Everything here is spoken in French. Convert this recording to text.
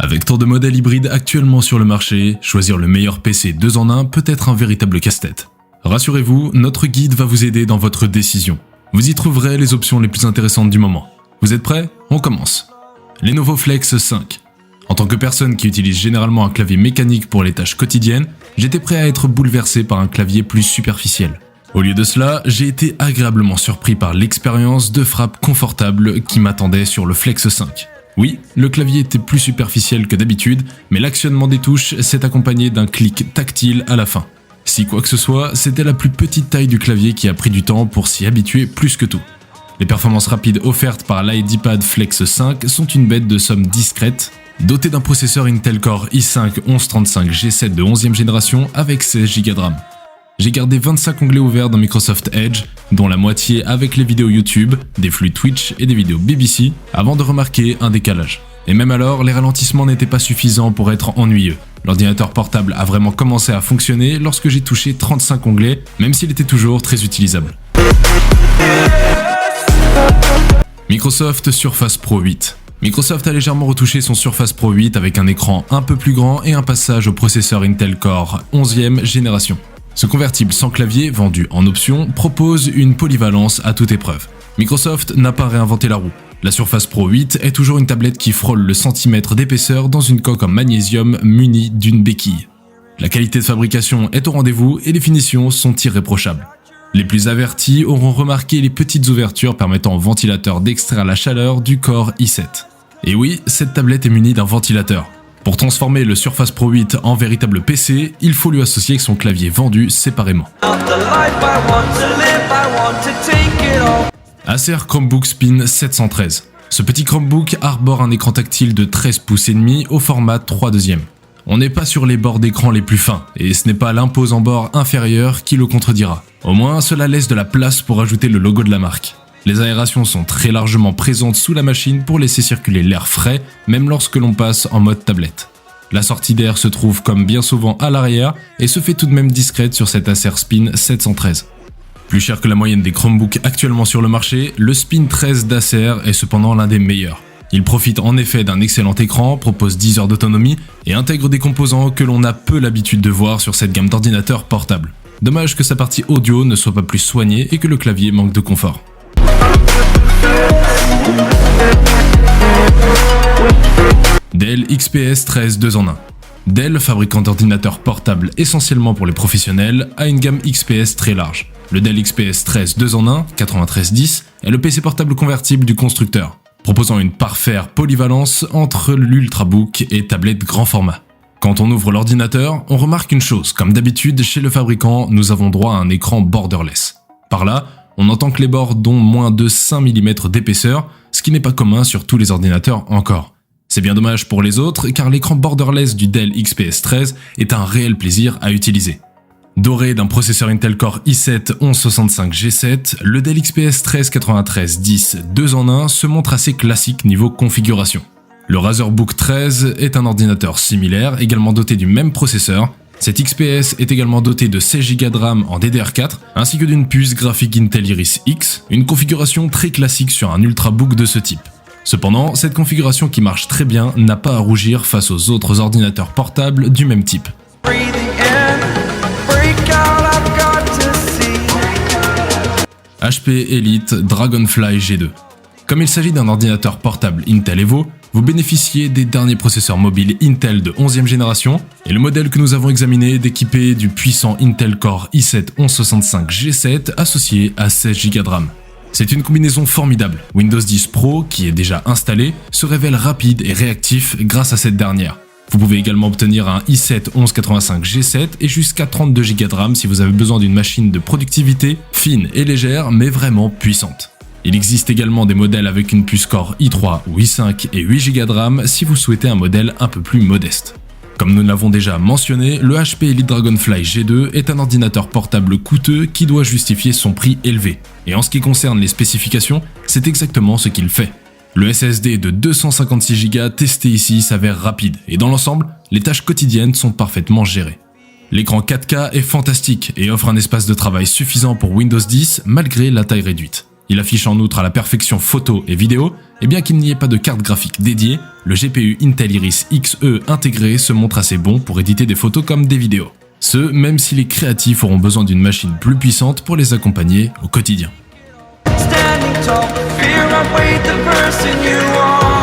Avec tant de modèles hybrides actuellement sur le marché, choisir le meilleur PC 2 en 1 peut être un véritable casse-tête. Rassurez-vous, notre guide va vous aider dans votre décision. Vous y trouverez les options les plus intéressantes du moment. Vous êtes prêts? On commence. Lenovo Flex 5. En tant que personne qui utilise généralement un clavier mécanique pour les tâches quotidiennes, j'étais prêt à être bouleversé par un clavier plus superficiel. Au lieu de cela, j'ai été agréablement surpris par l'expérience de frappe confortable qui m'attendait sur le Flex 5. Oui, le clavier était plus superficiel que d'habitude, mais l'actionnement des touches s'est accompagné d'un clic tactile à la fin. Si quoi que ce soit, c'était la plus petite taille du clavier qui a pris du temps pour s'y habituer plus que tout. Les performances rapides offertes par l'iDPad Flex 5 sont une bête de somme discrète. Doté d'un processeur Intel Core i5 1135 G7 de 11e génération avec 16 Go de RAM. J'ai gardé 25 onglets ouverts dans Microsoft Edge, dont la moitié avec les vidéos YouTube, des flux Twitch et des vidéos BBC, avant de remarquer un décalage. Et même alors, les ralentissements n'étaient pas suffisants pour être ennuyeux. L'ordinateur portable a vraiment commencé à fonctionner lorsque j'ai touché 35 onglets, même s'il était toujours très utilisable. Microsoft Surface Pro 8. Microsoft a légèrement retouché son Surface Pro 8 avec un écran un peu plus grand et un passage au processeur Intel Core 11e génération. Ce convertible sans clavier, vendu en option, propose une polyvalence à toute épreuve. Microsoft n'a pas réinventé la roue. La Surface Pro 8 est toujours une tablette qui frôle le centimètre d'épaisseur dans une coque en magnésium munie d'une béquille. La qualité de fabrication est au rendez-vous et les finitions sont irréprochables. Les plus avertis auront remarqué les petites ouvertures permettant au ventilateur d'extraire la chaleur du Core i7. Et oui, cette tablette est munie d'un ventilateur. Pour transformer le Surface Pro 8 en véritable PC, il faut lui associer son clavier vendu séparément. Acer Chromebook Spin 713. Ce petit Chromebook arbore un écran tactile de 13 pouces et demi au format 3/2. On n'est pas sur les bords d'écran les plus fins, et ce n'est pas l'imposant bord inférieur qui le contredira. Au moins, cela laisse de la place pour ajouter le logo de la marque. Les aérations sont très largement présentes sous la machine pour laisser circuler l'air frais, même lorsque l'on passe en mode tablette. La sortie d'air se trouve comme bien souvent à l'arrière et se fait tout de même discrète sur cet Acer Spin 713. Plus cher que la moyenne des Chromebooks actuellement sur le marché, le Spin 13 d'Acer est cependant l'un des meilleurs. Il profite en effet d'un excellent écran, propose 10 heures d'autonomie et intègre des composants que l'on a peu l'habitude de voir sur cette gamme d'ordinateurs portables. Dommage que sa partie audio ne soit pas plus soignée et que le clavier manque de confort. Dell XPS 13 2 en 1. Dell, fabricant d'ordinateurs portables essentiellement pour les professionnels, a une gamme XPS très large. Le Dell XPS 13 2 en 1, 9310, est le PC portable convertible du constructeur, proposant une parfaite polyvalence entre l'Ultrabook et tablette grand format. Quand on ouvre l'ordinateur, on remarque une chose, comme d'habitude chez le fabricant, nous avons droit à un écran borderless. Par là, on entend que les bords ont moins de 5 mm d'épaisseur, ce qui n'est pas commun sur tous les ordinateurs encore. C'est bien dommage pour les autres car l'écran borderless du Dell XPS 13 est un réel plaisir à utiliser. Doré d'un processeur Intel Core i7 1165 G7, le Dell XPS 13 9310 2 en 1 se montre assez classique niveau configuration. Le Razer Book 13 est un ordinateur similaire, également doté du même processeur. Cet XPS est également doté de 16 Go de RAM en DDR4, ainsi que d'une puce graphique Intel Iris X, une configuration très classique sur un Ultrabook de ce type. Cependant, cette configuration qui marche très bien n'a pas à rougir face aux autres ordinateurs portables du même type. HP Elite Dragonfly G2. Comme il s'agit d'un ordinateur portable Intel Evo, vous bénéficiez des derniers processeurs mobiles Intel de 11e génération, et le modèle que nous avons examiné est équipé du puissant Intel Core i7 1165 G7 associé à 16 Go de RAM. C'est une combinaison formidable. Windows 10 Pro, qui est déjà installé, se révèle rapide et réactif grâce à cette dernière. Vous pouvez également obtenir un i7 1185 G7 et jusqu'à 32 Go de RAM si vous avez besoin d'une machine de productivité fine et légère mais vraiment puissante. Il existe également des modèles avec une puce Core i3 ou i5 et 8 Go de RAM si vous souhaitez un modèle un peu plus modeste. Comme nous l'avons déjà mentionné, le HP Elite Dragonfly G2 est un ordinateur portable coûteux qui doit justifier son prix élevé. Et en ce qui concerne les spécifications, c'est exactement ce qu'il fait. Le SSD de 256 Go testé ici s'avère rapide et dans l'ensemble, les tâches quotidiennes sont parfaitement gérées. L'écran 4K est fantastique et offre un espace de travail suffisant pour Windows 10 malgré la taille réduite. Il affiche en outre à la perfection photo et vidéo, et bien qu'il n'y ait pas de carte graphique dédiée, le GPU Intel Iris Xe intégré se montre assez bon pour éditer des photos comme des vidéos. Ce, même si les créatifs auront besoin d'une machine plus puissante pour les accompagner au quotidien. Standing tall, fear outweighed the person you are.